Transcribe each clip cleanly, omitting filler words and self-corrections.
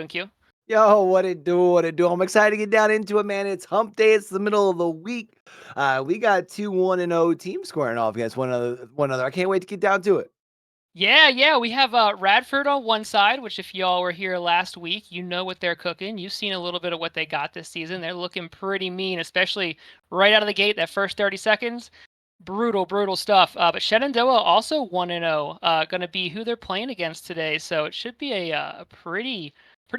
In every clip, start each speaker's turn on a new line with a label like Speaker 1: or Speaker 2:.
Speaker 1: Thank you.
Speaker 2: Yo, what it do? What it do? I'm excited to get down into it, man. It's hump day. It's the middle of the week. We got two 1-0 teams squaring off against one another. I can't wait to get down to it.
Speaker 1: Yeah. We have Radford on one side, which if y'all were here last week, you know what they're cooking. You've seen a little bit of what they got this season. They're looking pretty mean, especially right out of the gate. That first 30 seconds, brutal stuff. But Shenandoah also 1-0. Going to be who they're playing against today, so it should be a pretty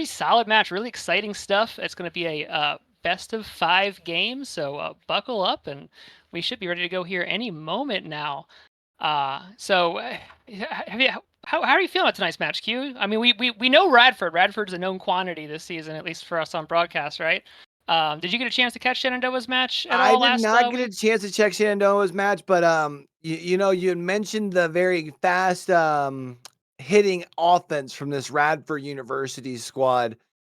Speaker 1: solid match. Really exciting stuff. It's going to be a best of 5 games, so buckle up, and we should be ready to go here any moment now. So how are you feeling about tonight's match, Q? I mean, we know Radford. Radford's a known quantity this season, at least for us on broadcast, right? Did you get a chance to catch Shenandoah's match at
Speaker 2: I
Speaker 1: all
Speaker 2: did
Speaker 1: last
Speaker 2: not get a
Speaker 1: week?
Speaker 2: chance to check Shenandoah's match, but you had mentioned the very fast hitting offense from this Radford University squad.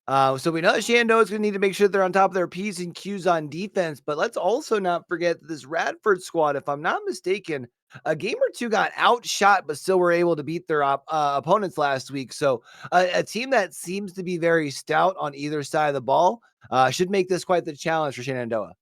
Speaker 2: So we know that Shenandoah's going to need to make sure they're on top of their P's and Q's on defense, but let's also not forget that this Radford squad, if I'm not mistaken, a game or two got outshot, but still were able to beat their opponents last week. So a team that seems to be very stout on either side of the ball should make this quite the challenge for Shenandoah.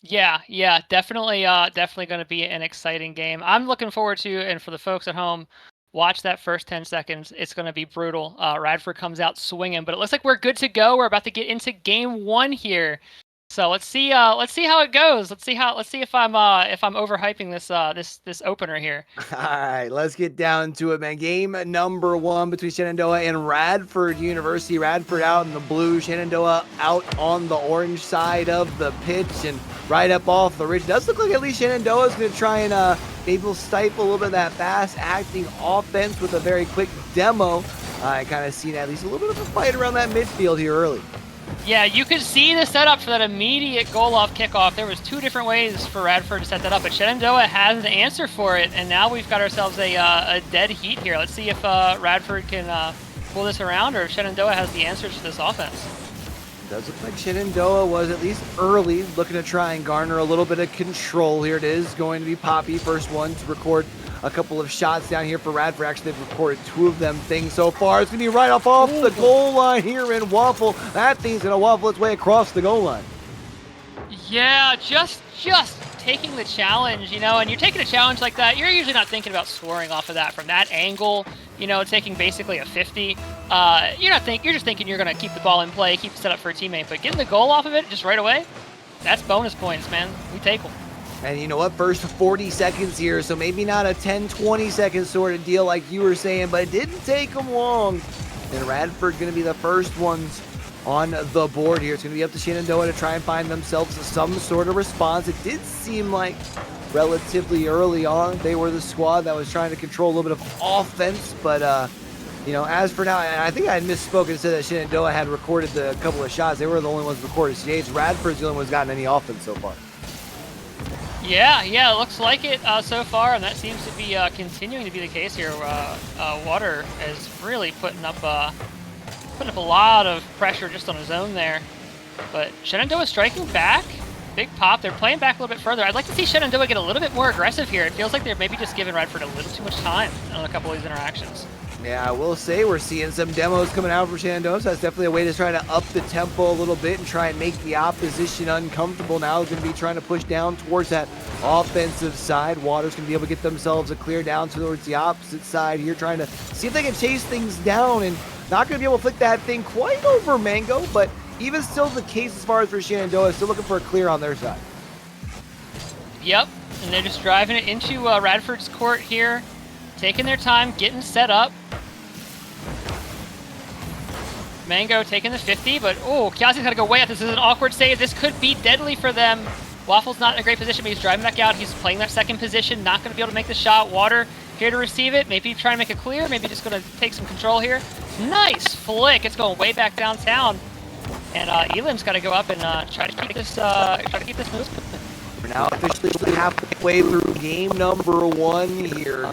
Speaker 1: Yeah, definitely going to be an exciting game. I'm looking forward to, and for the folks at home, watch that first 10 seconds. It's going to be brutal. Radford comes out swinging, but it looks like we're good to go. We're about to get into game 1 here. So let's see how it goes. Let's see if I'm overhyping this opener here.
Speaker 2: All right, let's get down to it, man. Game number 1 between Shenandoah and Radford University. Radford out in the blue, Shenandoah out on the orange side of the pitch and right up off the ridge. Does look like at least Shenandoah is going to try and maybe stifle a little bit of that fast-acting offense with a very quick demo. I kind of seen at least a little bit of a fight around that midfield here early.
Speaker 1: Yeah, you could see the setup for that immediate goal off kickoff. There was 2 different ways for Radford to set that up, but Shenandoah has the answer for it, and now we've got ourselves a dead heat here. Let's see if Radford can pull this around, or if Shenandoah has the answers to this offense.
Speaker 2: Does look like Shenandoah was at least early looking to try and garner a little bit of control. Here it is going to be Poppy, first one to record a couple of shots down here for Radford. Actually, they've recorded 2 of them things so far. It's going to be right off the goal line here in Waffle. That thing's going to waffle its way across the goal line.
Speaker 1: Yeah, just taking the challenge, and you're taking a challenge like that, you're usually not thinking about scoring off of that from that angle, taking basically a 50. You're just thinking you're going to keep the ball in play, keep it set up for a teammate, but getting the goal off of it just right away, that's bonus points, man. We take them.
Speaker 2: And you know what? First 40 seconds here, so maybe not a 10, 20 second sort of deal like you were saying, but it didn't take them long. And Radford going to be the first ones on the board here. It's going to be up to Shenandoah to try and find themselves some sort of response. It did seem like relatively early on they were the squad that was trying to control a little bit of offense, but as for now, I think I had misspoken and said that Shenandoah had recorded a couple of shots. They were the only ones recorded. Today it's Radford's the only ones gotten any offense so far.
Speaker 1: Yeah, it looks like it so far, and that seems to be continuing to be the case here. Water is really putting up a lot of pressure just on his own there. But Shenandoah striking back. Big pop. They're playing back a little bit further. I'd like to see Shenandoah get a little bit more aggressive here. It feels like they're maybe just giving Radford a little too much time on a couple of these interactions.
Speaker 2: Yeah, I will say we're seeing some demos coming out from Shenandoah, so that's definitely a way to try to up the tempo a little bit and try and make the opposition uncomfortable. Now they're going to be trying to push down towards that offensive side. Water's going to be able to get themselves a clear down towards the opposite side here, trying to see if they can chase things down, and not going to be able to flick that thing quite over Mango, but even still the case as far as for Shenandoah, still looking for a clear on their side.
Speaker 1: Yep, and they're just driving it into Radford's court here, taking their time, getting set up. Mango taking the 50, but Kiasi's got to go way out. This is an awkward save. This could be deadly for them. Waffle's not in a great position, but he's driving back out. He's playing that second position, not going to be able to make the shot. Water here to receive it. Maybe try and make a clear. Maybe just going to take some control here. Nice flick. It's going way back downtown. And Elam's got to go up and try to keep this moving.
Speaker 2: We're now officially halfway through game number 1 here,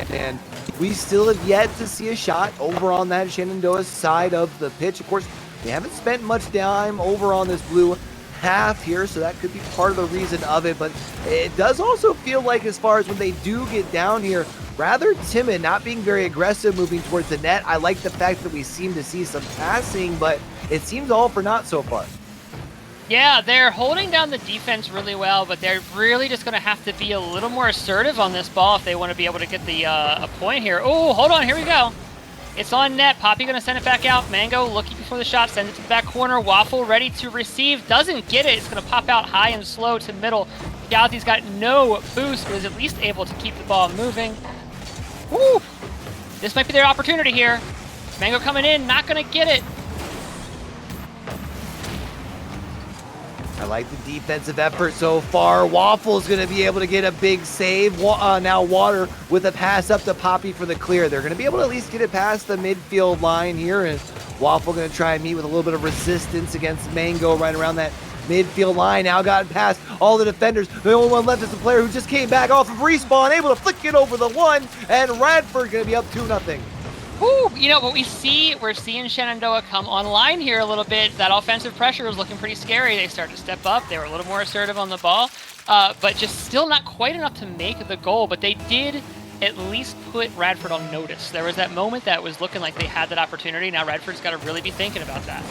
Speaker 2: and we still have yet to see a shot over on that Shenandoah side of the pitch. Of course, they haven't spent much time over on this blue half here, so that could be part of the reason of it, but it does also feel like as far as when they do get down here, rather timid, not being very aggressive moving towards the net. I like the fact that we seem to see some passing, but it seems all for naught so far.
Speaker 1: Yeah, they're holding down the defense really well, but they're really just going to have to be a little more assertive on this ball if they want to be able to get the a point here. Oh, hold on, here we go. It's on net. Poppy going to send it back out. Mango looking for the shot, sends it to the back corner. Waffle ready to receive. Doesn't get it. It's going to pop out high and slow to middle. Galaxy's got no boost, but is at least able to keep the ball moving. Woo! This might be their opportunity here. Mango coming in, not going to get it.
Speaker 2: I like the defensive effort so far. Waffle's going to be able to get a big save. Now Water with a pass up to Poppy for the clear. They're going to be able to at least get it past the midfield line here. And Waffle going to try and meet with a little bit of resistance against Mango right around that midfield line. Now got past all the defenders. The only one left is the player who just came back off of respawn, able to flick it over the one. And Radford going to be up 2-0.
Speaker 1: Woo, you know what we're seeing Shenandoah come online here a little bit. That offensive pressure was looking pretty scary. They started to step up. They were a little more assertive on the ball, but just still not quite enough to make the goal. But they did at least put Radford on notice. There was that moment that was looking like they had that opportunity. Now Radford's got to really be thinking about that.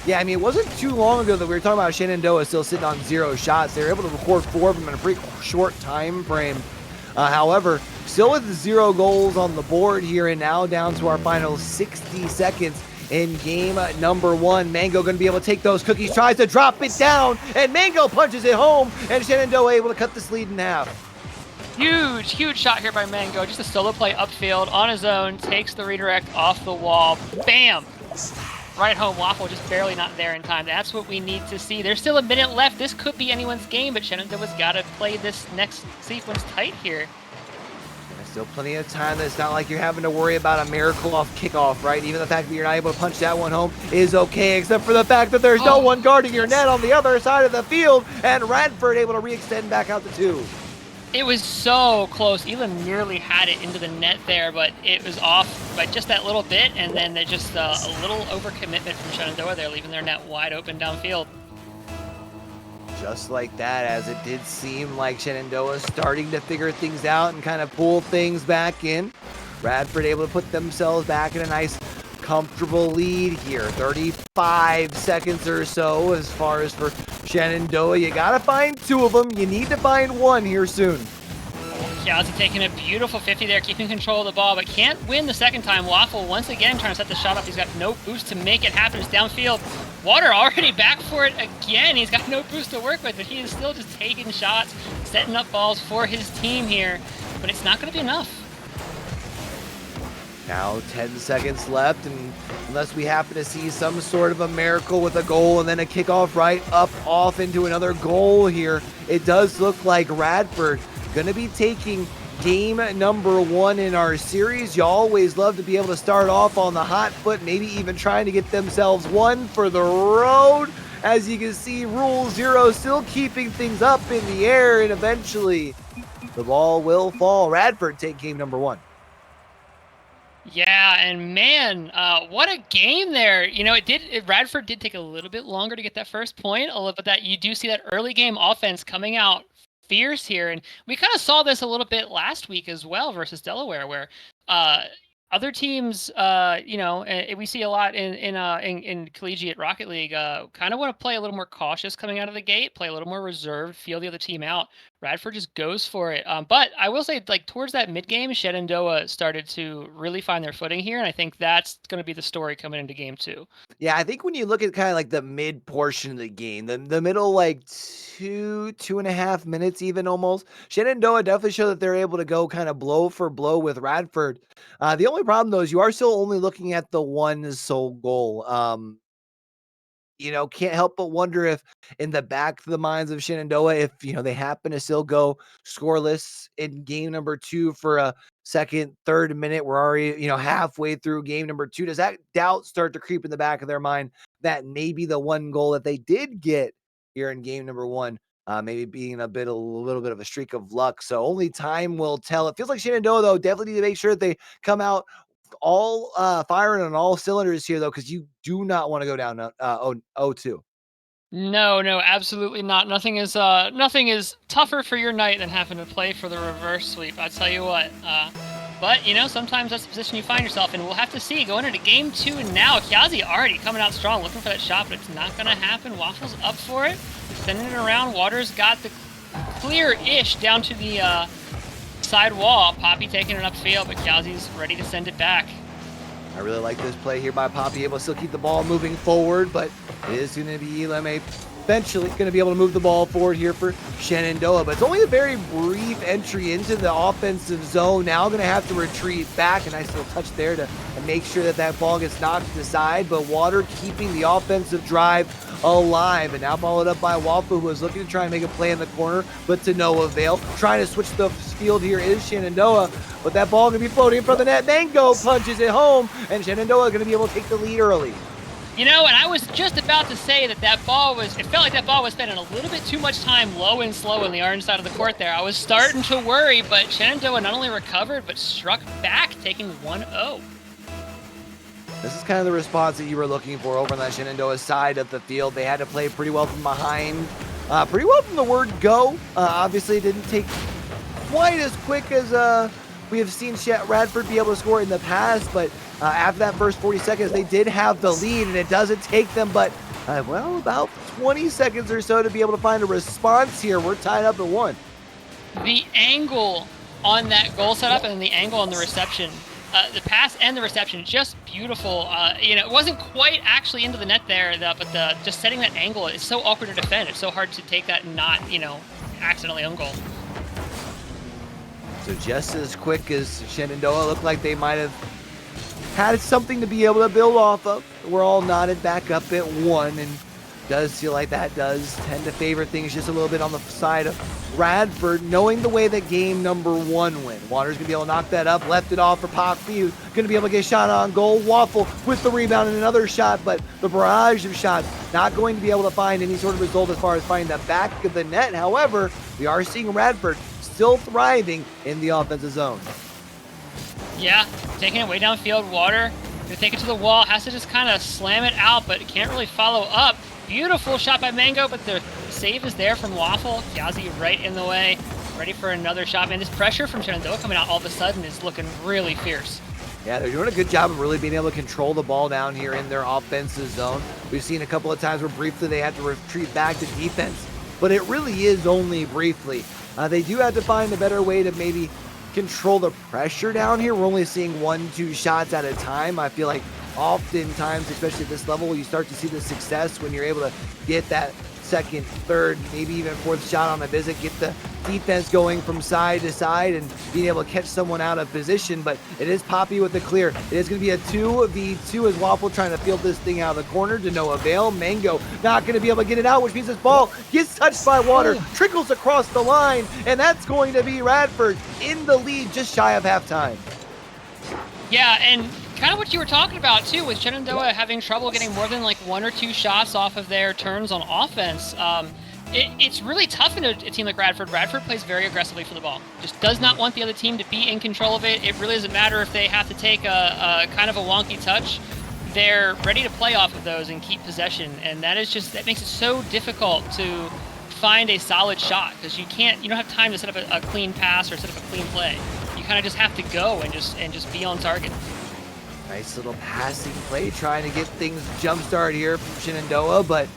Speaker 2: Yeah, I mean, it wasn't too long ago that we were talking about Shenandoah still sitting on 0 shots. They were able to record 4 of them in a pretty short time frame. However, still with 0 goals on the board here, and now down to our final 60 seconds in game number 1. Mango going to be able to take those cookies, tries to drop it down, and Mango punches it home, and Shenandoah able to cut this lead in half.
Speaker 1: Huge shot here by Mango. Just a solo play upfield on his own, takes the redirect off the wall. Bam! Right home. Waffle just barely not there in time. That's what we need to see. There's still a minute left. This could be anyone's game, but Shenandoah's got to play this next sequence tight here.
Speaker 2: There's still plenty of time. It's not like you're having to worry about a miracle off kickoff, right? Even the fact that you're not able to punch that one home is okay, except for the fact that there's no one guarding your net on the other side of the field, and Radford able to re-extend back out to 2.
Speaker 1: It was so close. Elam nearly had it into the net there, but it was off by just that little bit, and then they just a little overcommitment from Shenandoah there, leaving their net wide open downfield.
Speaker 2: Just like that, as it did seem like Shenandoah starting to figure things out and kind of pull things back in. Radford able to put themselves back in a nice, comfortable lead here. 35 seconds or so as far as for Shenandoah. You got to find 2 of them. You need to find 1 here soon.
Speaker 1: Kiazi taking a beautiful 50 there, keeping control of the ball, but can't win the second time. Waffle once again trying to set the shot up. He's got no boost to make it happen. It's downfield. Water already back for it again. He's got no boost to work with, but he is still just taking shots, setting up balls for his team here, but it's not going to be enough.
Speaker 2: Now 10 seconds left, and unless we happen to see some sort of a miracle with a goal and then a kickoff right up off into another goal here, it does look like Radford going to be taking game number 1 in our series. You always love to be able to start off on the hot foot, maybe even trying to get themselves 1 for the road. As you can see, Rule 0 still keeping things up in the air, and eventually the ball will fall. Radford take game number 1.
Speaker 1: Yeah, and man, what a game there. You know, Radford did take a little bit longer to get that first point, but that you do see that early game offense coming out fierce here. And we kind of saw this a little bit last week as well versus Delaware, where other teams, we see a lot in collegiate Rocket League, kind of want to play a little more cautious coming out of the gate, play a little more reserved, feel the other team out. Radford just goes for it. But I will say, like, towards that mid-game, Shenandoah started to really find their footing here, and I think that's going to be the story coming into game 2.
Speaker 2: Yeah, I think when you look at kind of like the mid portion of the game, the middle like 2.5 minutes even almost, Shenandoah definitely showed that they're able to go kind of blow for blow with Radford. The only problem though is you are still only looking at the one sole goal. Can't help but wonder if in the back of the minds of Shenandoah, if, they happen to still go scoreless in game number 2 for a second, third minute, we're already, halfway through game number 2. Does that doubt start to creep in the back of their mind that maybe the one goal that they did get here in game number 1, maybe being a little bit of a streak of luck? So only time will tell. It feels like Shenandoah, though, definitely need to make sure that they come out all firing on all cylinders here, though, because you do not want to go down 0-2.
Speaker 1: No, absolutely not. Nothing is tougher for your night than having to play for the reverse sweep. I tell you what. But, you know, sometimes that's the position you find yourself in. We'll have to see. Going into game 2 now. Kyazi already coming out strong, looking for that shot, but it's not going to happen. Waffle's up for it. Sending it around. Water's got the clear-ish down to the side wall. Poppy taking it upfield, but Kyazi's ready to send it back.
Speaker 2: I really like this play here by Poppy, able to still keep the ball moving forward, but it is going to be Elam eventually going to be able to move the ball forward here for Shenandoah. But it's only a very brief entry into the offensive zone. Now going to have to retreat back. A nice little touch there to make sure that that ball gets knocked aside. But Water keeping the offensive drive alive. And now followed up by Waffle, who was looking to try and make a play in the corner, but to no avail. Trying to switch the field here is Shenandoah. But that ball going to be floating in front of the net. Mango punches it home. And Shenandoah going to be able to take the lead early.
Speaker 1: You know, and I was just about to say that it felt like that ball was spending a little bit too much time low and slow on the orange side of the court there. I was starting to worry, but Shenandoah not only recovered, but struck back, taking 1-0.
Speaker 2: This is kind of the response that you were looking for over on that Shenandoah side of the field. They had to play pretty well from behind, pretty well from the word go. Obviously, it didn't take quite as quick as we have seen Radford be able to score in the past, but after that first 40 seconds, they did have the lead, and it doesn't take them but, well, about 20 seconds or so to be able to find a response here. We're tied up at 1.
Speaker 1: The angle on that goal setup and then the angle on the reception, the pass and the reception, just beautiful. You know, it wasn't quite actually into the net there, but just setting that angle, it's so awkward to defend. It's so hard to take that and not, you know, accidentally own goal.
Speaker 2: So just as quick as Shenandoah looked like they might have had something to be able to build off of. We're all knotted back up at 1, and does feel like that does tend to favor things just a little bit on the side of Radford, knowing the way that game number 1 went. Water's going to be able to knock that up, left it off for Poppy, who's going to be able to get a shot on goal. Waffle with the rebound and another shot, but the barrage of shots not going to be able to find any sort of result as far as finding the back of the net. However, we are seeing Radford still thriving in the offensive zone.
Speaker 1: Yeah, taking it way downfield. Water gonna take it to the wall, has to just kind of slam it out, but can't really follow up. Beautiful shot by Mango, but the save is there from Waffle. Kyazi right in the way, ready for another shot. Man, this pressure from Shenandoah coming out all of a sudden is looking really fierce.
Speaker 2: Yeah, they're doing a good job of really being able to control the ball down here in their offensive zone. We've seen a couple of times where briefly they had to retreat back to defense, but it really is only briefly. They do have to find a better way to maybe control the pressure down here. We're only seeing 1-2 shots at a time. I feel like oftentimes, especially at this level, you start to see the success when you're able to get that second, third, maybe even fourth shot on the visit, get the defense going from side to side and being able to catch someone out of position. But it is Poppy with the clear. It is going to be a 2v2 as Waffle trying to field this thing out of the corner to no avail. Mango not going to be able to get it out, which means this ball gets touched by Water, trickles across the line, and that's going to be Radford in the lead just shy of halftime.
Speaker 1: Yeah, and kind of what you were talking about too, with Shenandoah having trouble getting more than like 1 or 2 shots off of their turns on offense. It's really tough in a team like Radford. Radford plays very aggressively for the ball. Just does not want the other team to be in control of it. It really doesn't matter if they have to take a kind of a wonky touch. They're ready to play off of those and keep possession, and that makes it so difficult to find a solid shot because you don't have time to set up a clean pass or set up a clean play. You kind of just have to go and just be on target.
Speaker 2: Nice little passing play, trying to get things jump-started here from Shenandoah, but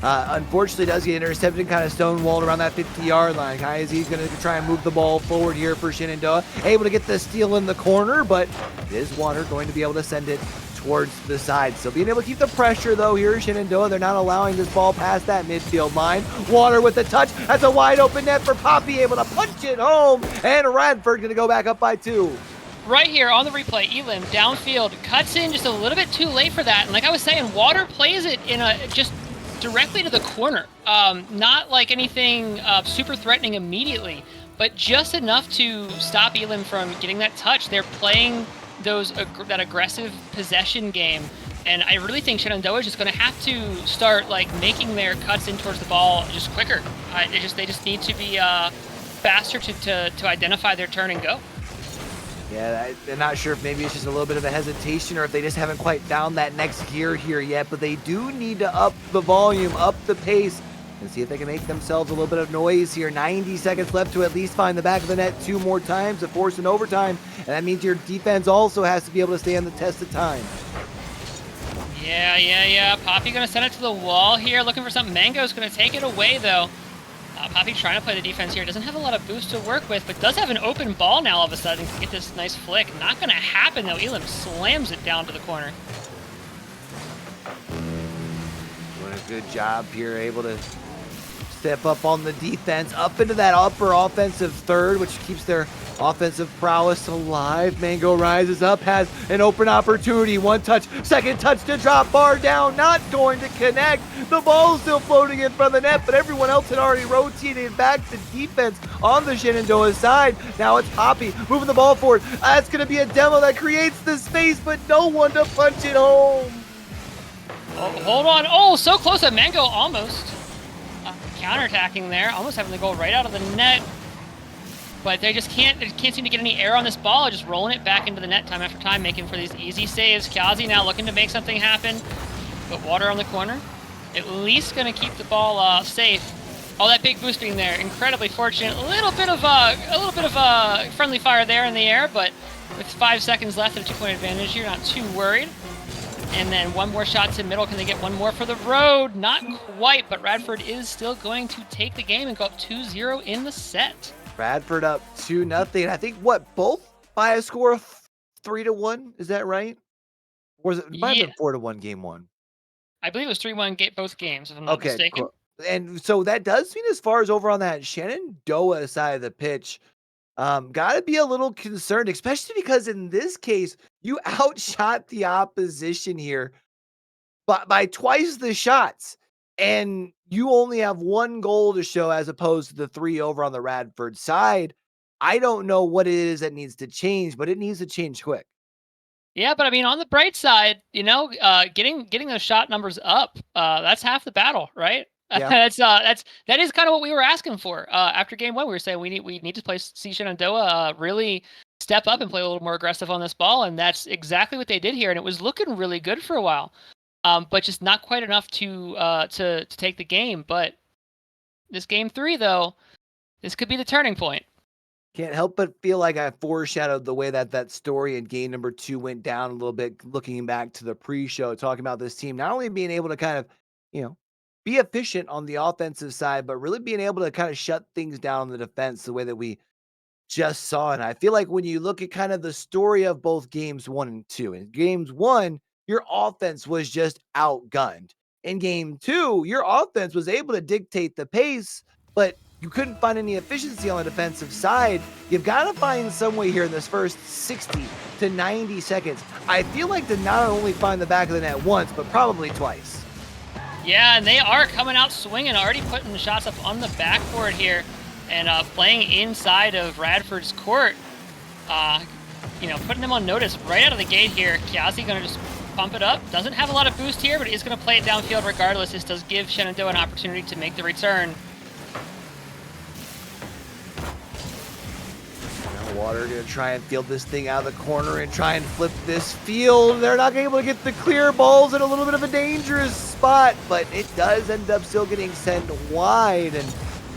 Speaker 2: unfortunately does get intercepted, kind of stonewalled around that 50-yard line. He's going to try and move the ball forward here for Shenandoah. Able to get the steal in the corner, but it is Water going to be able to send it towards the side. So being able to keep the pressure, though, here Shenandoah, they're not allowing this ball past that midfield line. Water with the touch. That's a wide-open net for Poppy, able to punch it home, and Radford going to go back up by 2.
Speaker 1: Right here on the replay, Elam downfield cuts in just a little bit too late for that. And like I was saying, Water plays it in just directly to the corner. Not like anything super threatening immediately, but just enough to stop Elam from getting that touch. They're playing that aggressive possession game, and I really think Shenandoah is just going to have to start like making their cuts in towards the ball just quicker. They just need to be faster to identify their turn and go.
Speaker 2: Yeah, I'm not sure if maybe it's just a little bit of a hesitation or if they just haven't quite found that next gear here yet, but they do need to up the volume, up the pace, and see if they can make themselves a little bit of noise here. 90 seconds left to at least find the back of the net 2 more times to force an overtime, and that means your defense also has to be able to stand the test of time.
Speaker 1: Yeah. Poppy gonna send it to the wall here, looking for something. Mango's gonna take it away though. Poppy trying to play the defense here. Doesn't have a lot of boost to work with, but does have an open ball now all of a sudden to get this nice flick. Not gonna happen though. Elam slams it down to the corner.
Speaker 2: Doing a good job here, able to step up on the defense, up into that upper offensive third, which keeps their offensive prowess alive. Mango rises up, has an open opportunity. 1 touch, 2nd touch to drop, bar down, not going to connect. The ball's still floating in front of the net, but everyone else had already rotated back to defense on the Shenandoah side. Now it's Poppy moving the ball forward. That's going to be a demo that creates the space, but no one to punch it home.
Speaker 1: Oh, hold on. Oh, so close that Mango almost. Counterattacking there, almost having the goal right out of the net. But they can't seem to get any air on this ball, just rolling it back into the net time after time, making for these easy saves. Kazi now looking to make something happen. Put water on the corner. At least going to keep the ball safe. Oh, that big boosting there, incredibly fortunate. A little bit of friendly fire there in the air, but with 5 seconds left and a 2-point advantage, you're not too worried. And then 1 more shot to middle. Can they get 1 more for the road? Not quite, but Radford is still going to take the game and go up 2-0 in the set.
Speaker 2: Radford up 2-0. I think both by a score of 3-1. Is that right? Or was it might have been 4-1 game 1?
Speaker 1: I believe it was 3-1 both games, if I'm not mistaken.
Speaker 2: Cool. And so that does mean, as far as over on that Shenandoah side of the pitch, got to be a little concerned, especially because in this case, you outshot the opposition here by twice the shots, and you only have 1 goal to show as opposed to the 3 over on the Radford side. I don't know what it is that needs to change, but it needs to change quick.
Speaker 1: Yeah, but I mean, on the bright side, getting those shot numbers up, that's half the battle, right?
Speaker 2: Yeah.
Speaker 1: that is kind of what we were asking for. After game 1, we were saying we need to see Shenandoah really step up and play a little more aggressive on this ball, and that's exactly what they did here, and it was looking really good for a while. But just not quite enough to take the game. But this game 3, though, this could be the turning point.
Speaker 2: Can't help but feel like I foreshadowed the way that story in game number 2 went down a little bit, looking back to the pre-show, talking about this team not only being able to kind of, be efficient on the offensive side, but really being able to kind of shut things down on the defense the way that we just saw. And I feel like when you look at kind of the story of both games 1 and 2, in games 1, your offense was just outgunned. In game 2, your offense was able to dictate the pace, but you couldn't find any efficiency on the defensive side. You've got to find some way here in this first 60 to 90 seconds. I feel like to not only find the back of the net once, but probably twice.
Speaker 1: Yeah, and they are coming out swinging, already putting the shots up on the backboard here, and playing inside of Radford's court. Putting them on notice right out of the gate here. Kiazi going to just pump it up. Doesn't have a lot of boost here, but is going to play it downfield regardless. This does give Shenandoah an opportunity to make the return.
Speaker 2: Water going to try and field this thing out of the corner and try and flip this field. They're not able to get the clear. Balls in a little bit of a dangerous spot, but it does end up still getting sent wide, and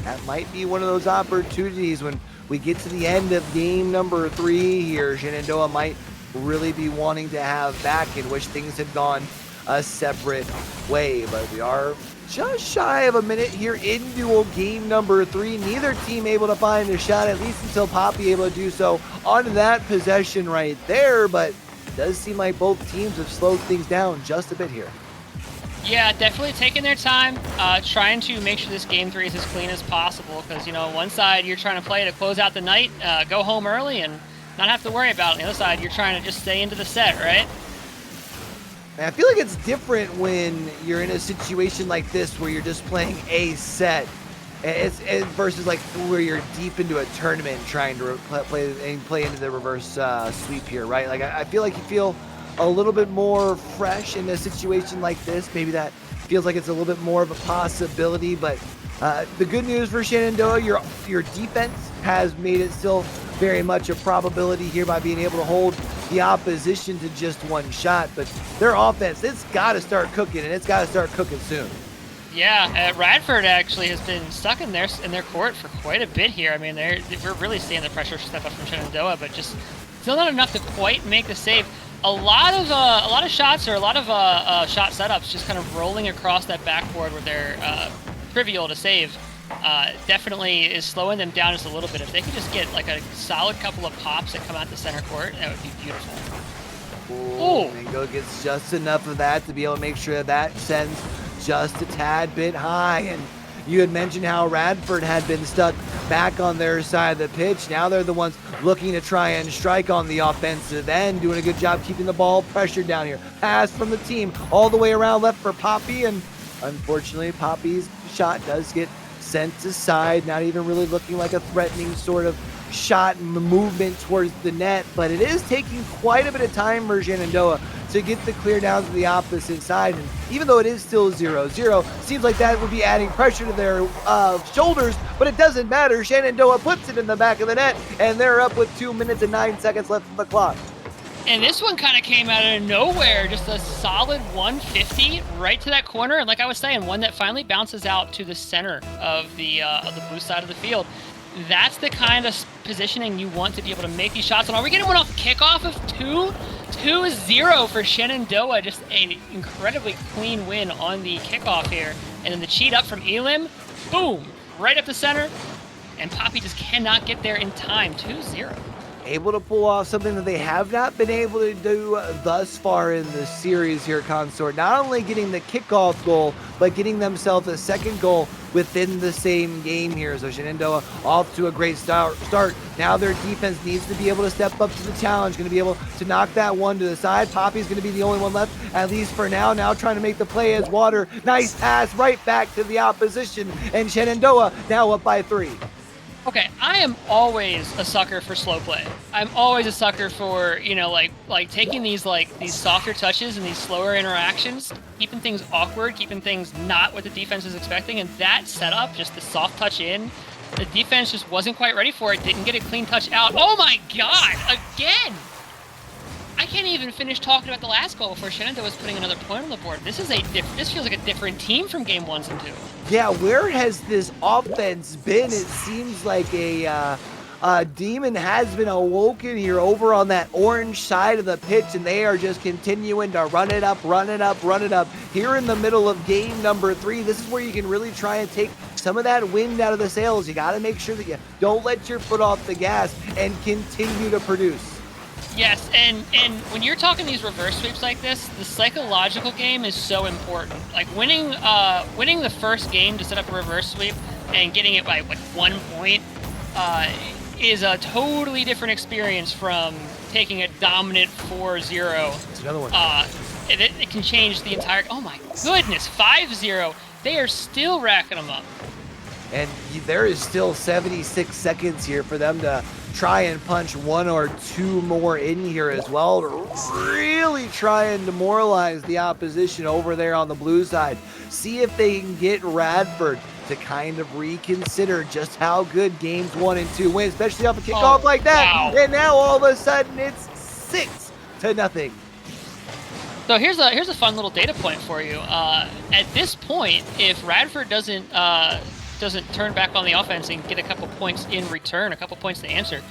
Speaker 2: that might be one of those opportunities when we get to the end of game number 3 here. Shenandoah might really be wanting to have back, in which things had gone a separate way, but we are just shy of a minute here into game number 3. Neither team able to find a shot, at least until Poppy able to do so on that possession right there, but it does seem like both teams have slowed things down just a bit here.
Speaker 1: Yeah, definitely taking their time, trying to make sure this game 3 is as clean as possible, because, one side you're trying to play to close out the night, go home early, and not have to worry about it. On the other side, you're trying to just stay into the set, right?
Speaker 2: I feel like it's different when you're in a situation like this where you're just playing a set, versus like where you're deep into a tournament trying to play into the reverse sweep here, right? Like I feel like you feel a little bit more fresh in a situation like this. Maybe that feels like it's a little bit more of a possibility, but the good news for Shenandoah, your defense has made it still very much a probability here by being able to hold the opposition to just 1 shot, but their offense, it's got to start cooking, and it's got to start cooking soon.
Speaker 1: Yeah, Radford actually has been stuck in their court for quite a bit here. I mean, we're really seeing the pressure step up from Shenandoah, but just still not enough to quite make the save. A lot of shots or a lot of shot setups just kind of rolling across that backboard where they're trivial to save. Definitely is slowing them down just a little bit. If they could just get like a solid couple of pops that come out to center court, that would be beautiful.
Speaker 2: Ooh, Mango gets just enough of that to be able to make sure that sends just a tad bit high. And you had mentioned how Radford had been stuck back on their side of the pitch. Now they're the ones looking to try and strike on the offensive end, doing a good job keeping the ball pressured down here. Pass from the team all the way around left for Poppy, and unfortunately Poppy's shot does get sent aside, not even really looking like a threatening sort of shot movement towards the net, but it is taking quite a bit of time for Shenandoah to get the clear down to the opposite side. And even though it is still 0-0, seems like that would be adding pressure to their shoulders, but it doesn't matter. Shenandoah puts it in the back of the net, and they're up with 2 minutes and 9 seconds left on the clock.
Speaker 1: And this one kind of came out of nowhere, just a solid 150 right to that corner. And like I was saying, one that finally bounces out to the center of the blue side of the field. That's the kind of positioning you want to be able to make these shots. And are we getting one off kickoff of 2-0 for Shenandoah? Just an incredibly clean win on the kickoff here. And then the cheat up from Elim, boom, right up the center. And Poppy just cannot get there in time, 2-0.
Speaker 2: Able to pull off something that they have not been able to do thus far in the series here, Consort. Not only getting the kickoff goal, but getting themselves a second goal within the same game here. So Shenandoah off to a great start. Now their defense needs to be able to step up to the challenge, going to be able to knock that one to the side. Poppy's going to be the only one left, at least for now. Now trying to make the play as Water. Nice pass right back to the opposition, and Shenandoah now up by 3.
Speaker 1: Okay, I am always a sucker for slow play. I'm always a sucker for, you know, like taking these softer touches and these slower interactions, keeping things awkward, keeping things not what the defense is expecting. And that setup, just the soft touch in, the defense just wasn't quite ready for it. Didn't get a clean touch out. Oh my God! Again! I can't even finish talking about the last goal before Shenandoah was putting another point on the board. This feels like a different team from game 1 and 2.
Speaker 2: Yeah, where has this offense been? It seems like a demon has been awoken here over on that orange side of the pitch, and they are just continuing to run it up. Here in the middle of game number 3, this is where you can really try and take some of that wind out of the sails. You got to make sure that you don't let your foot off the gas and continue to produce.
Speaker 1: Yes, and when you're talking these reverse sweeps like this, the psychological game is so important. Like winning the first game to set up a reverse sweep and getting it by like 1 point is a totally different experience from taking a dominant 4-0.
Speaker 2: That's another one.
Speaker 1: It can change the entire. Oh my goodness, 5-0. They are still racking them up.
Speaker 2: And there is still 76 seconds here for them to try and punch 1 or 2 more in here as well to really try and demoralize the opposition over there on the blue side. See if they can get Radford to kind of reconsider just how good games 1 and 2 win, especially off a kickoff like that. Wow. And now all of a sudden it's 6-0.
Speaker 1: So here's a fun little data point for you. At this point, if Radford doesn't turn back on the offense and get a couple points in return, a couple points to answer,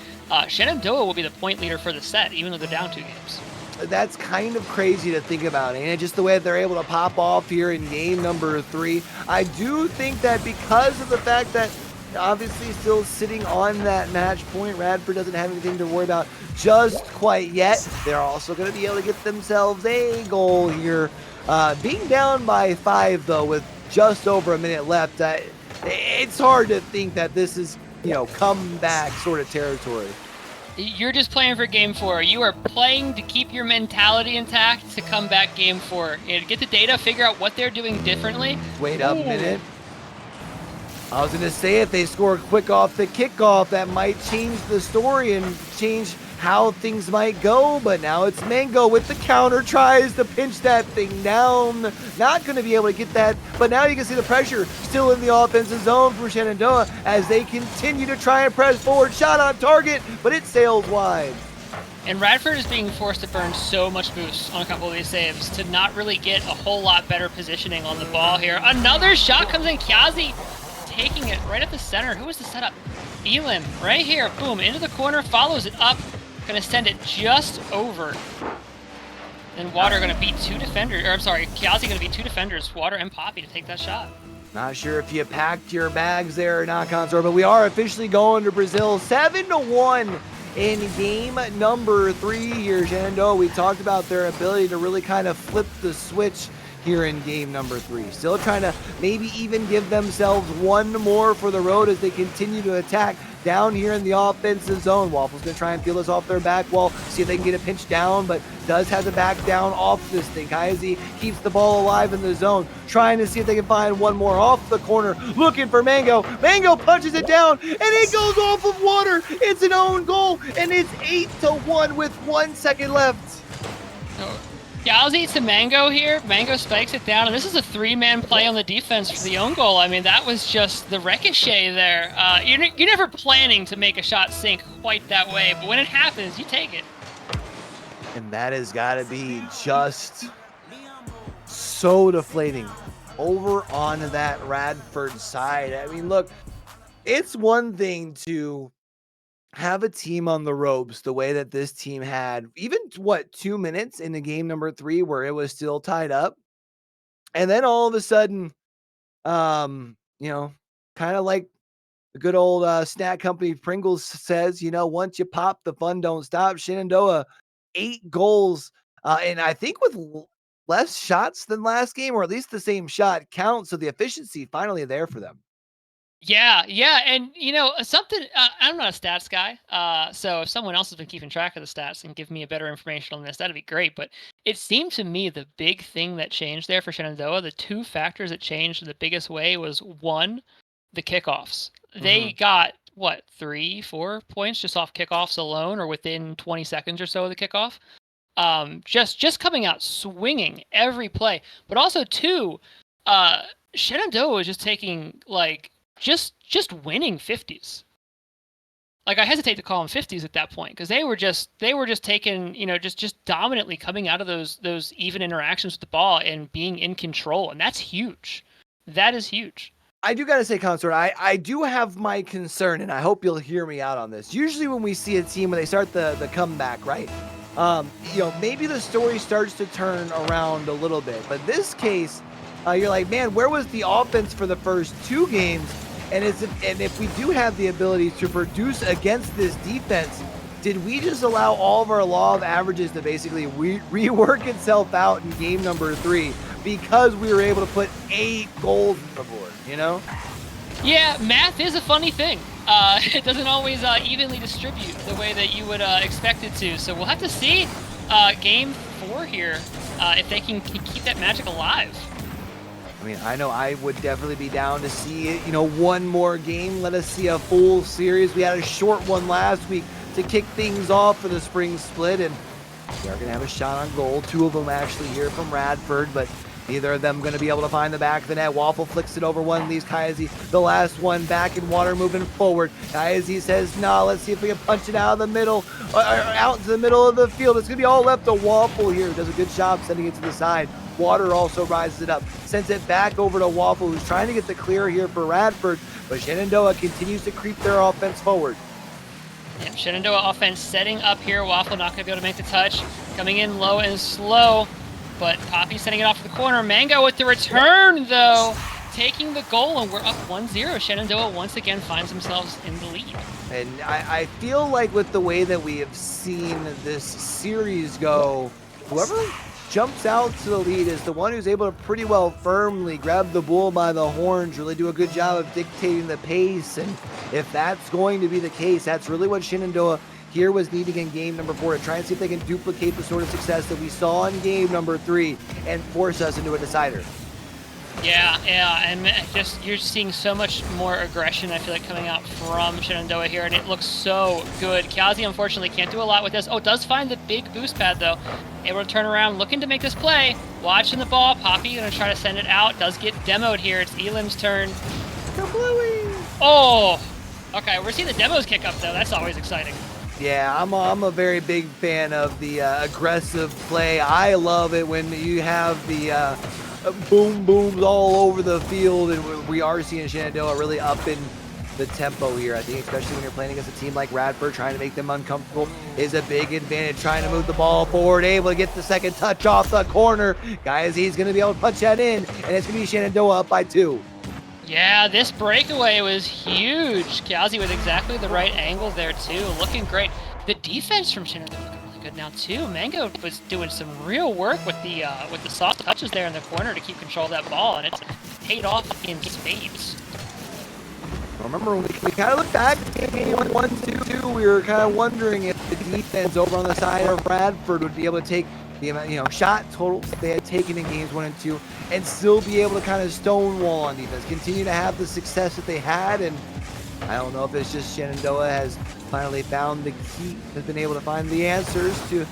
Speaker 1: Shenandoah will be the point leader for the set, even though they're down 2 games.
Speaker 2: That's kind of crazy to think about, and just the way that they're able to pop off here in game number 3. I do think that because of the fact that obviously still sitting on that match point, Radford doesn't have anything to worry about just quite yet. They're also going to be able to get themselves a goal here. Being down by 5, though, with just over a minute left, it's hard to think that this is, comeback sort of territory.
Speaker 1: You're just playing for game 4. You are playing to keep your mentality intact to come back game 4. Get the data, figure out what they're doing differently.
Speaker 2: Wait a minute. I was going to say if they score quick off the kickoff, that might change the story and change how things might go, but now it's Mango with the counter, tries to pinch that thing down. Not going to be able to get that, but now you can see the pressure still in the offensive zone for Shenandoah as they continue to try and press forward. Shot on target, but it sails wide.
Speaker 1: And Radford is being forced to burn so much boost on a couple of these saves to not really get a whole lot better positioning on the ball here. Another shot comes in. Kyazi taking it right at the center. Who was the setup? Elim right here. Boom, into the corner, follows it up. Gonna send it just over. Then Water gonna beat two defenders, or I'm sorry, Kyazi gonna beat two defenders, Water and Poppy, to take that shot.
Speaker 2: Not sure if you packed your bags there or not, Consort, but we are officially going to Brazil 7-1 in game number 3 here. Shenandoah, we talked about their ability to really kind of flip the switch here in game number 3. Still trying to maybe even give themselves one more for the road as they continue to attack down here in the offensive zone. Waffle's going to try and peel this off their back wall, see if they can get a pinch down, but does have the back down off this thing. Kyazi keeps the ball alive in the zone, trying to see if they can find one more off the corner, looking for Mango. Mango punches it down, and it goes off of Water. It's an own goal, and it's 8-1 with 1 second left.
Speaker 1: Kyazi to Mango here. Mango spikes it down, and this is a 3-man play on the defense for the own goal. I mean, that was just the ricochet there. You're never planning to make a shot sink quite that way, but when it happens, you take it.
Speaker 2: And that has got to be just so deflating over on that Radford side. I mean, look, it's one thing to have a team on the ropes the way that this team had, even 2 minutes into game number 3 where it was still tied up, and then all of a sudden you know, kind of like the good old snack company Pringles says, you know, once you pop, the fun don't stop. Shenandoah 8 goals, and I think with less shots than last game, or at least the same shot count, so the efficiency finally there for them.
Speaker 1: Yeah, and you know something. I'm not a stats guy, so if someone else has been keeping track of the stats and give me a better information on this, that'd be great. But it seemed to me the big thing that changed there for Shenandoah, the 2 factors that changed in the biggest way was, 1, the kickoffs. They got 3-4 points just off kickoffs alone, or within 20 seconds or so of the kickoff. Just coming out swinging every play, but also 2, Shenandoah was just taking just winning 50s. Like, I hesitate to call them 50s at that point, because they were just taking, you know, just dominantly coming out of those even interactions with the ball and being in control, and that's huge. That is huge.
Speaker 2: I do got to say, Consort, I do have my concern, and I hope you'll hear me out on this. Usually when we see a team, when they start the comeback, right? You know, maybe the story starts to turn around a little bit, but this case, you're like, man, where was the offense for the first 2 games? And if we do have the ability to produce against this defense, did we just allow all of our law of averages to basically rework itself out in game number 3 because we were able to put 8 goals on the board, you know?
Speaker 1: Yeah, math is a funny thing. It doesn't always evenly distribute the way that you would expect it to. So we'll have to see game 4 here if they can keep that magic alive.
Speaker 2: I mean, I know I would definitely be down to see, you know, one more game. Let us see a full series. We had a short one last week to kick things off for the spring split, and we are going to have a shot on goal. 2 of them actually here from Radford, but neither of them going to be able to find the back of the net. Waffle flicks it over one, leaves Kyazi the last one back in Water, moving forward. Kyazi says, nah, let's see if we can punch it out of the middle, or out into the middle of the field. It's going to be all left to Waffle here. Does a good job sending it to the side. Water also rises it up, sends it back over to Waffle, who's trying to get the clear here for Radford, but Shenandoah continues to creep their offense forward.
Speaker 1: Yeah, Shenandoah offense setting up here. Waffle not going to be able to make the touch. Coming in low and slow, but Poppy sending it off to the corner. Mango with the return, though, taking the goal, and we're up 1-0. Shenandoah once again finds themselves in the lead.
Speaker 2: And I feel like with the way that we have seen this series go, whoever jumps out to the lead is the one who's able to pretty well firmly grab the bull by the horns, really do a good job of dictating the pace. And if that's going to be the case, that's really what Shenandoah here was needing in game number 4, to try and see if they can duplicate the sort of success that we saw in game number 3 and force us into a decider.
Speaker 1: Yeah, and just you're seeing so much more aggression, I feel like, coming out from Shenandoah here, and it looks so good. Kyazi, unfortunately, can't do a lot with this. Oh, does find the big boost pad, though. Able to turn around, looking to make this play. Watching the ball. Poppy going to try to send it out. Does get demoed here. It's Elim's turn.
Speaker 2: Kablooey!
Speaker 1: Oh! Okay, we're seeing the demos kick up, though. That's always exciting.
Speaker 2: Yeah, I'm a very big fan of the aggressive play. I love it when you have the boom booms all over the field, and we are seeing Shenandoah really up in the tempo here. I think especially when you're playing against a team like Radford, trying to make them uncomfortable is a big advantage. Trying to move the ball forward, able to get the second touch off the corner. Guys, he's going to be able to punch that in, and it's going to be Shenandoah up by 2.
Speaker 1: Yeah, this breakaway was huge. Kiazi with exactly the right angle there too, looking great. The defense from Shenandoah looking really good now too. Mango was doing some real work with the soft touches there in the corner to keep control of that ball, and it's paid off in spades.
Speaker 2: Remember, when we kind of looked back at game 1-2, we were kind of wondering if the defense over on the side of Radford would be able to take the amount, shot totals they had taken in games 1 and 2, and still be able to kind of stonewall on defense, continue to have the success that they had. And I don't know if it's just Shenandoah has finally found the key, has been able to find the answers to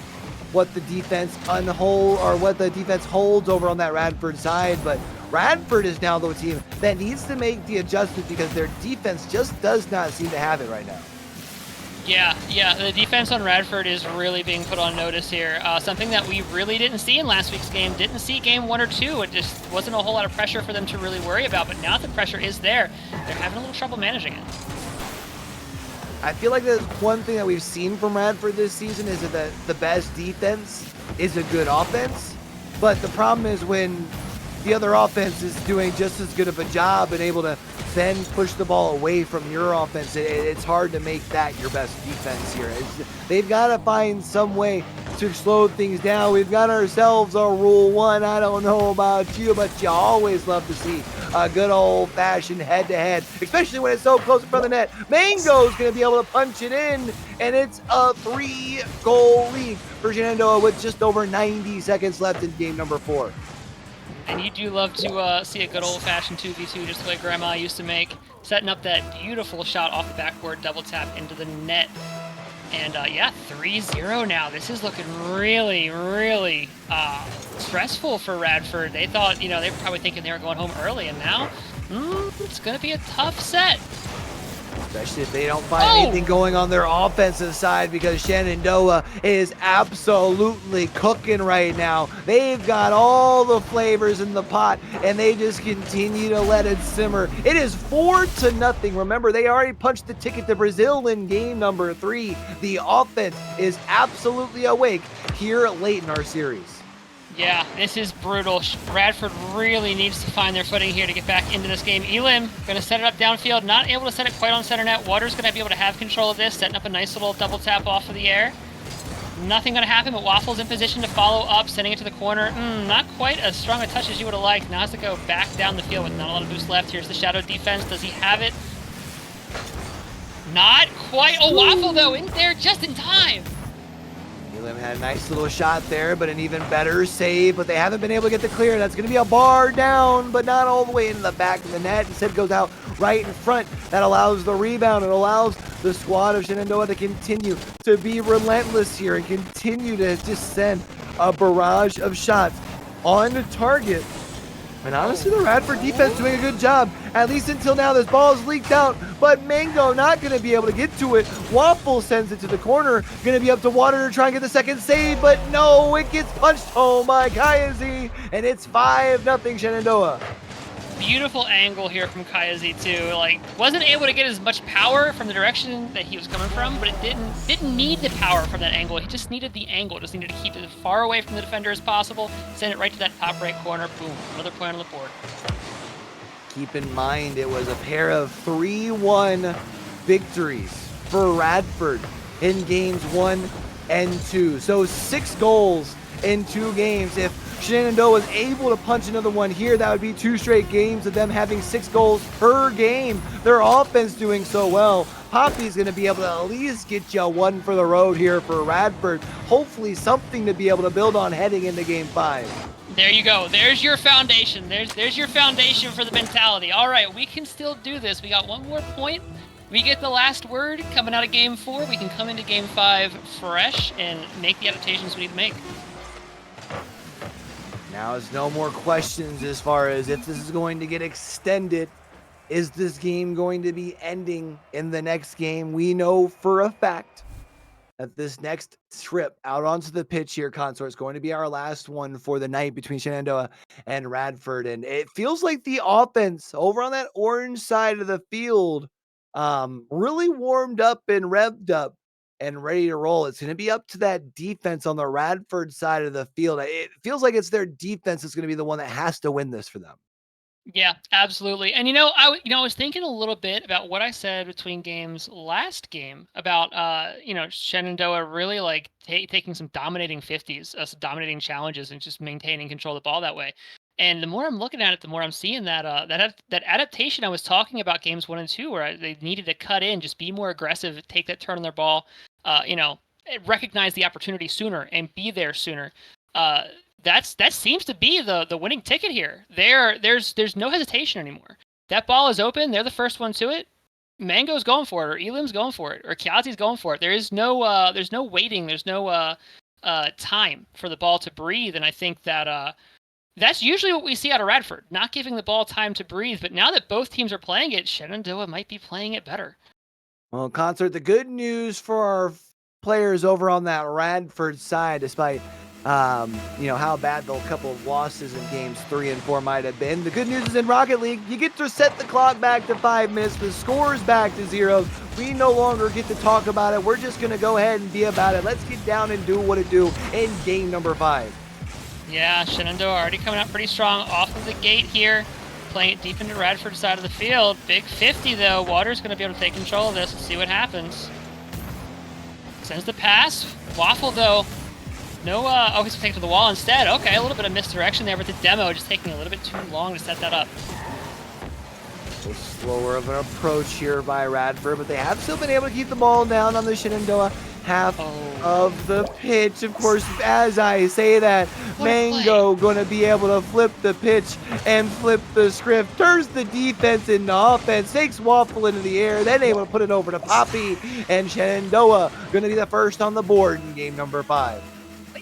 Speaker 2: what the defense what the defense holds over on that Radford side. But Radford is now the team that needs to make the adjustment because their defense just does not seem to have it right now.
Speaker 1: Yeah, the defense on Radford is really being put on notice here. Something that we really didn't see in last week's game, didn't see game 1 or 2. It just wasn't a whole lot of pressure for them to really worry about, but now the pressure is there. They're having a little trouble managing it.
Speaker 2: I feel like that's one thing that we've seen from Radford this season is that the best defense is a good offense, but the problem is when the other offense is doing just as good of a job and able to then push the ball away from your offense, it's hard to make that your best defense here. They've got to find some way to slow things down. We've got ourselves a rule 1. I don't know about you, but you always love to see a good old-fashioned head-to-head, especially when it's so close in front of the net. Mango's going to be able to punch it in, and it's a 3-goal lead for Shenandoah with just over 90 seconds left in game number 4.
Speaker 1: And you do love to see a good old-fashioned 2v2 just the way Grandma used to make. Setting up that beautiful shot off the backboard, double tap into the net. And yeah, 3-0 now. This is looking really, really stressful for Radford. They thought, they were probably thinking they were going home early, and now it's going to be a tough set.
Speaker 2: Especially if they don't find anything going on their offensive side, because Shenandoah is absolutely cooking right now. They've got all the flavors in the pot, and they just continue to let it simmer. It is 4-0. Remember, they already punched the ticket to Brazil in game number 3. The offense is absolutely awake here late in our series.
Speaker 1: Yeah, this is brutal. Radford really needs to find their footing here to get back into this game. Elim going to set it up downfield, not able to set it quite on center net. Water's going to be able to have control of this, setting up a nice little double tap off of the air. Nothing going to happen, but Waffle's in position to follow up, sending it to the corner. Not quite as strong a touch as you would have liked. Now has to go back down the field with not a lot of boost left. Here's the shadow defense. Does he have it? Not quite. Oh, Waffle, though, in there just in time.
Speaker 2: Elim had a nice little shot there, but an even better save, but they haven't been able to get the clear. That's going to be a bar down, but not all the way into the back of the net. Instead, goes out right in front. That allows the rebound. It allows the squad of Shenandoah to continue to be relentless here and continue to just send a barrage of shots on target. And honestly, the Radford defense doing a good job, at least until now. This ball is leaked out, but Mango not going to be able to get to it. Waffle sends it to the corner, going to be up to Water to try and get the second save, but no, it gets punched home by Kayazi, and it's 5-0 Shenandoah.
Speaker 1: Beautiful angle here from Kayazi too. Wasn't able to get as much power from the direction that he was coming from, but it didn't need the power from that angle. He just needed the angle. Just needed to keep it as far away from the defender as possible. Send it right to that top right corner. Boom. Another point on the board.
Speaker 2: Keep in mind, it was a pair of 3-1 victories for Radford in games 1 and 2. So 6 goals in 2 games. If Shenandoah was able to punch another one here, that would be 2 straight games of them having 6 goals per game. Their offense doing so well. Poppy's going to be able to at least get you one for the road here for Radford. Hopefully something to be able to build on heading into game 5.
Speaker 1: There you go. There's your foundation. There's your foundation for the mentality. All right, we can still do this. We got one more point. We get the last word coming out of game 4. We can come into game 5 fresh and make the adaptations we need to make.
Speaker 2: Now there's no more questions as far as if this is going to get extended. Is this game going to be ending in the next game? We know for a fact that this next trip out onto the pitch here, Consort, is going to be our last one for the night between Shenandoah and Radford. And it feels like the offense over on that orange side of the field really warmed up and revved up and ready to roll. It's going to be up to that defense on the Radford side of the field. It feels like it's their defense that's going to be the one that has to win this for them.
Speaker 1: Yeah, absolutely. And I was thinking a little bit about what I said between games last game about Shenandoah really like taking some dominating 50s, some dominating challenges, and just maintaining control of the ball that way. And the more I'm looking at it, the more I'm seeing that that adaptation I was talking about games 1 and 2, where they needed to cut in, just be more aggressive, take that turn on their ball, recognize the opportunity sooner and be there sooner. That seems to be the winning ticket here. There's no hesitation anymore. That ball is open. They're the first one to it. Mango's going for it, or Elim's going for it, or Kiazi's going for it. There's no waiting. There's no time for the ball to breathe. And I think that that's usually what we see out of Radford, not giving the ball time to breathe. But now that both teams are playing it, Shenandoah might be playing it better.
Speaker 2: Well, Consort, the good news for our players over on that Radford side, despite how bad the couple of losses in games 3 and 4 might have been. The good news is in Rocket League, you get to set the clock back to 5 minutes. The score's back to 0. We no longer get to talk about it. We're just going to go ahead and be about it. Let's get down and do what it do in game number 5.
Speaker 1: Yeah, Shenandoah already coming out pretty strong off of the gate here. Playing it deep into Radford's side of the field. Big 50, though. Water's going to be able to take control of this and see what happens. Sends the pass. Waffle, though. No, he's taken to the wall instead. Okay, a little bit of misdirection there with the demo, just taking a little bit too long to set that up.
Speaker 2: A little slower of an approach here by Radford, but they have still been able to keep the ball down on the Shenandoah half of the pitch. Of course, as I say that, Mango going to be able to flip the pitch and flip the script, turns the defense into offense, takes Waffle into the air, then able to put it over to Poppy, and Shenandoah going to be the first on the board in game number 5.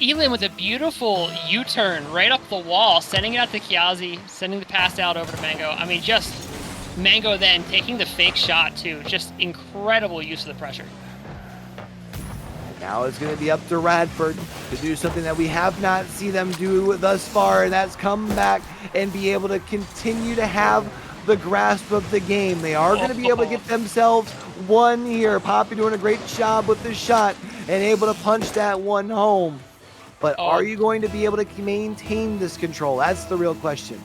Speaker 1: Elim with a beautiful U-turn right up the wall, sending it out to Kiazi, sending the pass out over to Mango. I mean, just Mango then taking the fake shot, too. Just incredible use of the pressure.
Speaker 2: Now it's going to be up to Radford to do something that we have not seen them do thus far, and that's come back and be able to continue to have the grasp of the game. They are going to be able to get themselves one here. Poppy doing a great job with the shot and able to punch that one home. But are you going to be able to maintain this control? That's the real question.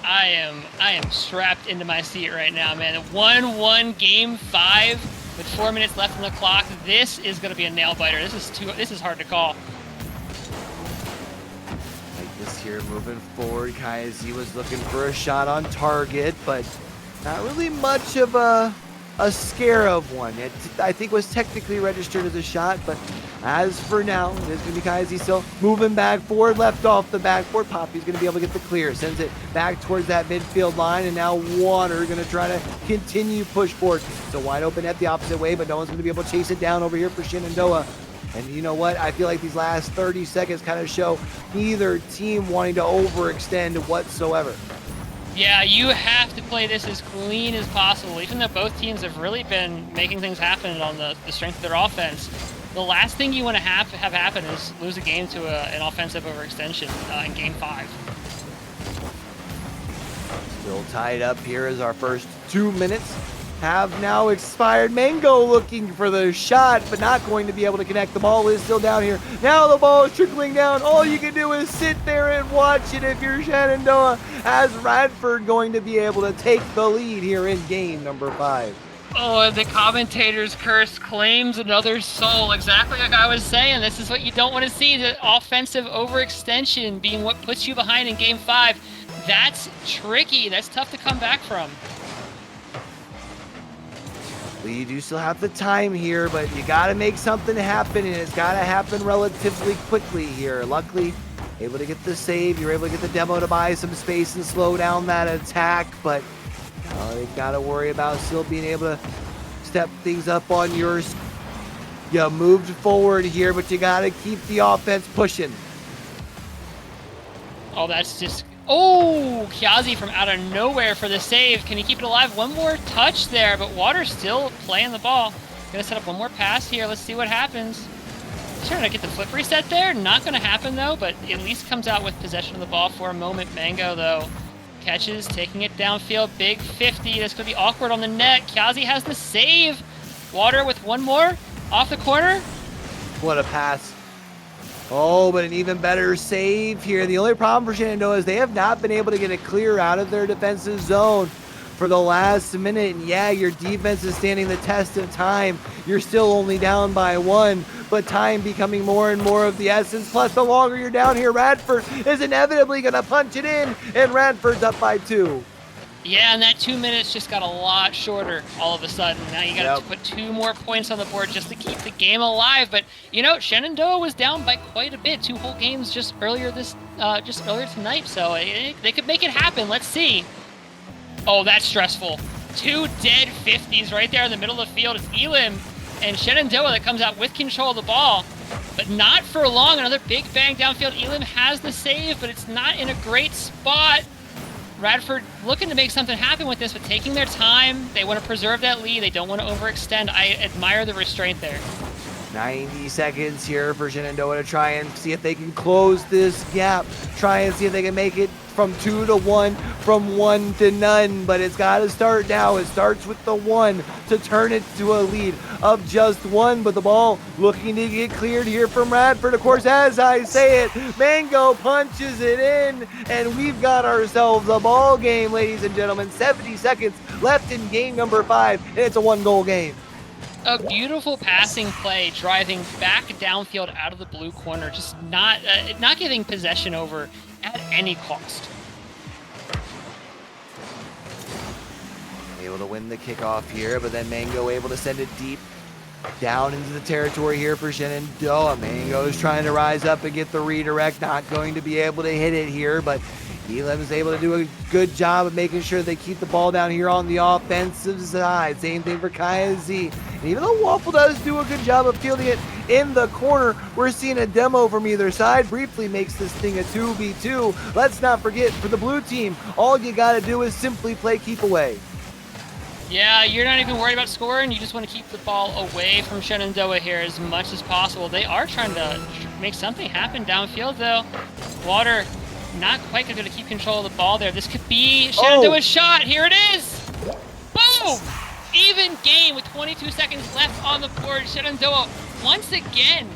Speaker 1: I am strapped into my seat right now, man. 1-1 game 5 with 4 minutes left on the clock. This is going to be a nail biter. This is hard to call.
Speaker 2: Like this here, moving forward. Kiazi was looking for a shot on target, but not really much of a scare of one. It, I think, was technically registered as a shot, but as for now, it is going to be Kiazi still moving back forward, left off the backboard. Poppy's going to be able to get the clear, sends it back towards that midfield line, and now Water going to try to continue push forward. It's a wide open net the opposite way, but no one's going to be able to chase it down over here for Shenandoah. And you know what? I feel like these last 30 seconds kind of show neither team wanting to overextend whatsoever.
Speaker 1: Yeah, you have to play this as clean as possible, even though both teams have really been making things happen on the strength of their offense. The last thing you want to have happen is lose a game to an offensive overextension in game 5.
Speaker 2: Still tied up here as our first 2 minutes have now expired. Mango looking for the shot, but not going to be able to connect. The ball is still down here. Now the ball is trickling down. All you can do is sit there and watch it if you're Shenandoah, as Radford going to be able to take the lead here in game number 5.
Speaker 1: Oh, and the commentator's curse claims another soul. Exactly like I was saying. This is what you don't want to see, the offensive overextension being what puts you behind in game 5. That's tricky. That's tough to come back from.
Speaker 2: Well, you do still have the time here, but you got to make something happen, and it's got to happen relatively quickly here. Luckily, able to get the save. You're able to get the demo to buy some space and slow down that attack, but they've got to worry about still being able to step things up on yours. You moved forward here, but you got to keep the offense pushing.
Speaker 1: Oh, that's just... Oh, Kiazi from out of nowhere for the save. Can he keep it alive? One more touch there, but Water's still playing the ball. Gonna set up one more pass here. Let's see what happens. Trying to get the flip reset there. Not going to happen, though, but at least comes out with possession of the ball for a moment. Mango, though, catches, taking it downfield. Big 50. That's going to be awkward on the net. Kazi has the save. Water with one more off the corner.
Speaker 2: What a pass. Oh, but an even better save here. The only problem for Shenandoah is they have not been able to get it clear out of their defensive zone for the last minute. And yeah, your defense is standing the test of time. You're still only down by 1, but time becoming more and more of the essence. Plus, the longer you're down here, Radford is inevitably going to punch it in, and Radford's up by 2.
Speaker 1: Yeah, and that 2 minutes just got a lot shorter all of a sudden. Now you got to put 2 more points on the board just to keep the game alive. But you know, Shenandoah was down by quite a bit. 2 whole games just earlier tonight. So they could make it happen. Let's see. Oh, that's stressful. 2 dead 50s right there in the middle of the field. It's Elim and Shenandoah that comes out with control of the ball, but not for long. Another big bang downfield. Elim has the save, but it's not in a great spot. Radford looking to make something happen with this, but taking their time. They want to preserve that lead. They don't want to overextend. I admire the restraint there.
Speaker 2: 90 seconds here for Shenandoah to try and see if they can close this gap. Try and see if they can make it from 2 to 1, from 1 to none. But it's got to start now. It starts with the 1 to turn it to a lead of just 1. But the ball looking to get cleared here from Radford. Of course, as I say it, Mango punches it in. And we've got ourselves a ball game, ladies and gentlemen. 70 seconds left in game number 5. And it's a 1-goal game.
Speaker 1: A beautiful passing play, driving back downfield out of the blue corner, just not giving possession over at any cost.
Speaker 2: Able to win the kickoff here, but then Mango able to send it deep down into the territory here for Shenandoah. Mango's trying to rise up and get the redirect, not going to be able to hit it here, but Elim is able to do a good job of making sure they keep the ball down here on the offensive side. Same thing for Kaya Z. And even though Waffle does do a good job of fielding it in the corner, we're seeing a demo from either side. Briefly makes this thing a 2v2. Let's not forget, for the blue team, all you got to do is simply play keep away.
Speaker 1: Yeah, you're not even worried about scoring. You just want to keep the ball away from Shenandoah here as much as possible. They are trying to make something happen downfield, though. Water not quite going to keep control of the ball there. This could be Shenandoah's shot. Here it is. Boom! Even game with 22 seconds left on the board. Shenandoah once again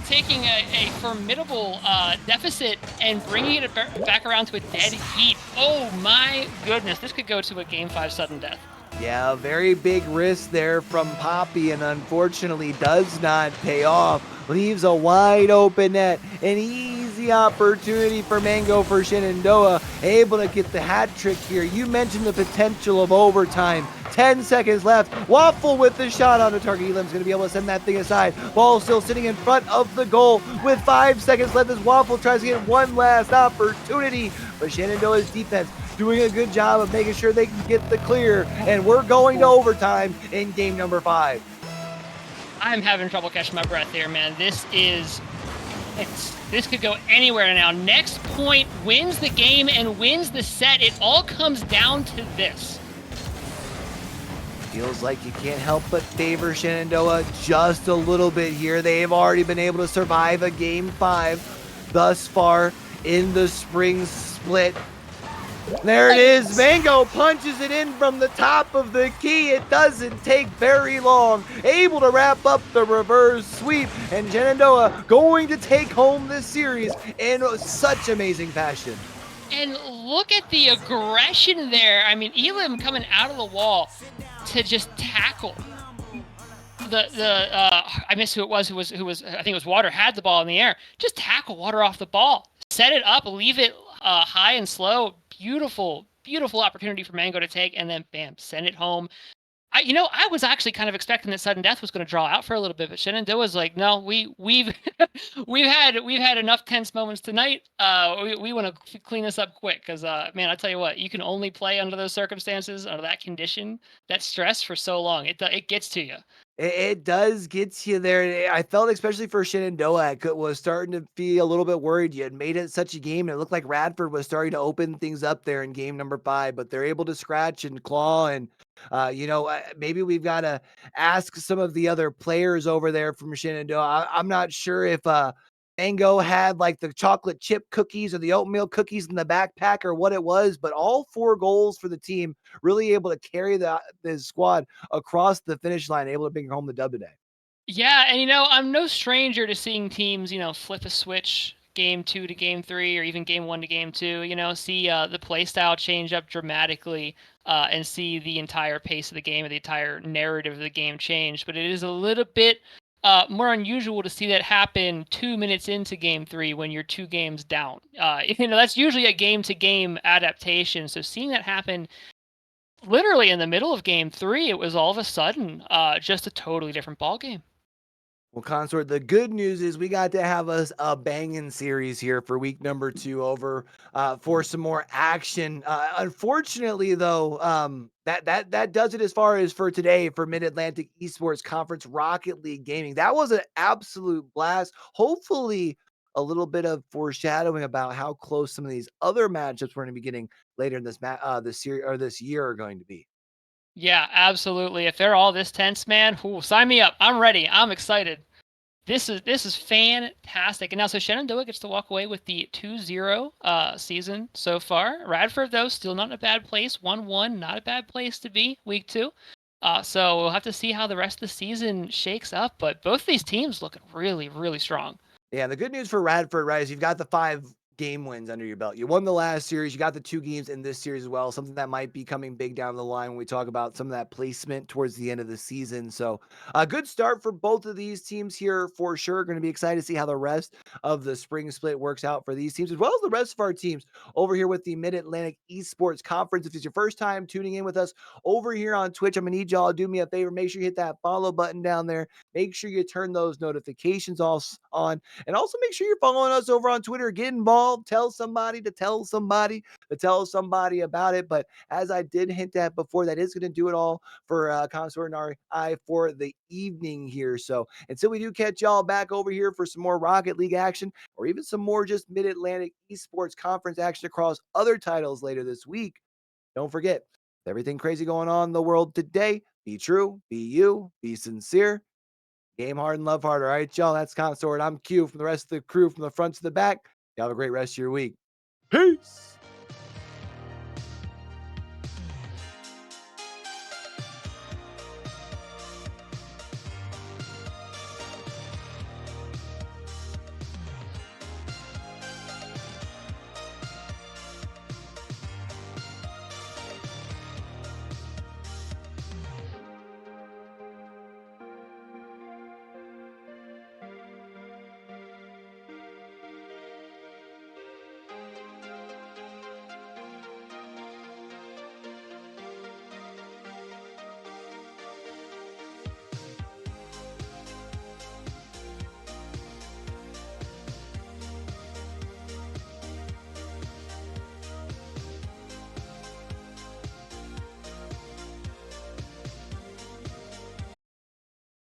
Speaker 1: taking a formidable deficit and bringing it back around to a dead heat. Oh my goodness, this could go to a game 5 sudden death.
Speaker 2: Yeah, a very big risk there from Poppy, and unfortunately does not pay off. Leaves a wide open net. An easy opportunity for Mango for Shenandoah. Able to get the hat trick here. You mentioned the potential of overtime. 10 seconds left. Waffle with the shot on the target. Elim's going to be able to send that thing aside. Ball still sitting in front of the goal with 5 seconds left as Waffle tries to get one last opportunity. But Shenandoah's defense doing a good job of making sure they can get the clear. And we're going to overtime in game number 5.
Speaker 1: I'm having trouble catching my breath here, man. This could go anywhere now. Next point wins the game and wins the set. It all comes down to this.
Speaker 2: Feels like you can't help but favor Shenandoah just a little bit here. They've already been able to survive a game 5 thus far in the spring split. There it is. Mango punches it in from the top of the key. It doesn't take very long. Able to wrap up the reverse sweep. And Shenandoah going to take home this series in such amazing fashion.
Speaker 1: And look at the aggression there. I mean, Elim coming out of the wall to just tackle. I missed who it was. Who was I think it was Water, had the ball in the air. Just tackle Water off the ball. Set it up, leave it high and slow. Beautiful opportunity for Mango to take, and then bam, send it home. I was actually kind of expecting that sudden death was going to draw out for a little bit, but Shenandoah was like, no, we've we've had enough tense moments tonight. We want to clean this up quick because man, I tell you what, you can only play under those circumstances, under that condition, that stress for so long. It gets to you.
Speaker 2: It does get you there. I felt, especially for Shenandoah, I was starting to feel a little bit worried. You had made it such a game, and it looked like Radford was starting to open things up there in game number 5, but they're able to scratch and claw and Maybe we've got to ask some of the other players over there from Shenandoah. I'm not sure if Mango had like the chocolate chip cookies or the oatmeal cookies in the backpack or what it was, but all 4 goals for the team, really able to carry the squad across the finish line, able to bring home the dub today.
Speaker 1: Yeah, and I'm no stranger to seeing teams, flip a switch game 2 to game 3 or even game 1 to game 2, see the play style change up dramatically and see the entire pace of the game or the entire narrative of the game change. But it is a little bit more unusual to see that happen 2 minutes into game 3 when you're 2 games down. That's usually a game to game adaptation. So seeing that happen literally in the middle of game 3, it was all of a sudden just a totally different ball game.
Speaker 2: Well, Consort, the good news is we got to have us a banging series here for week number 2 over for some more action. Unfortunately, though, that does it as far as for today for Mid-Atlantic Esports Conference Rocket League Gaming. That was an absolute blast. Hopefully, a little bit of foreshadowing about how close some of these other matchups we're going to be getting later in this series or this year are going to be.
Speaker 1: Yeah, absolutely. If they're all this tense, man, sign me up. I'm ready. I'm excited. This is fantastic. And now, so Shenandoah gets to walk away with the 2-0 season so far. Radford, though, still not in a bad place. 1-1, not a bad place to be week 2. So we'll have to see how the rest of the season shakes up. But both these teams looking really, really strong.
Speaker 2: Yeah, the good news for Radford, right, is you've got the 5 game wins under your belt. You won the last series. You got the 2 games in this series as well. Something that might be coming big down the line when we talk about some of that placement towards the end of the season. So a good start for both of these teams here for sure. Going to be excited to see how the rest of the spring split works out for these teams, as well as the rest of our teams over here with the Mid-Atlantic Esports Conference. If it's your first time tuning in with us over here on Twitch, I'm going to need y'all to do me a favor. Make sure you hit that follow button down there. Make sure you turn those notifications on. And also make sure you're following us over on Twitter. Get involved. Tell somebody to tell somebody to tell somebody about it. But as I did hint at before, that is going to do it all for Consort and I for the evening here. So until we do catch y'all back over here for some more Rocket League action or even some more just Mid-Atlantic Esports Conference action across other titles later this week, don't forget, everything crazy going on in the world today, be true, be you, be sincere, game hard and love hard. All right, y'all. That's Consort. I'm Q from the rest of the crew from the front to the back. Y'all have a great rest of your week. Peace.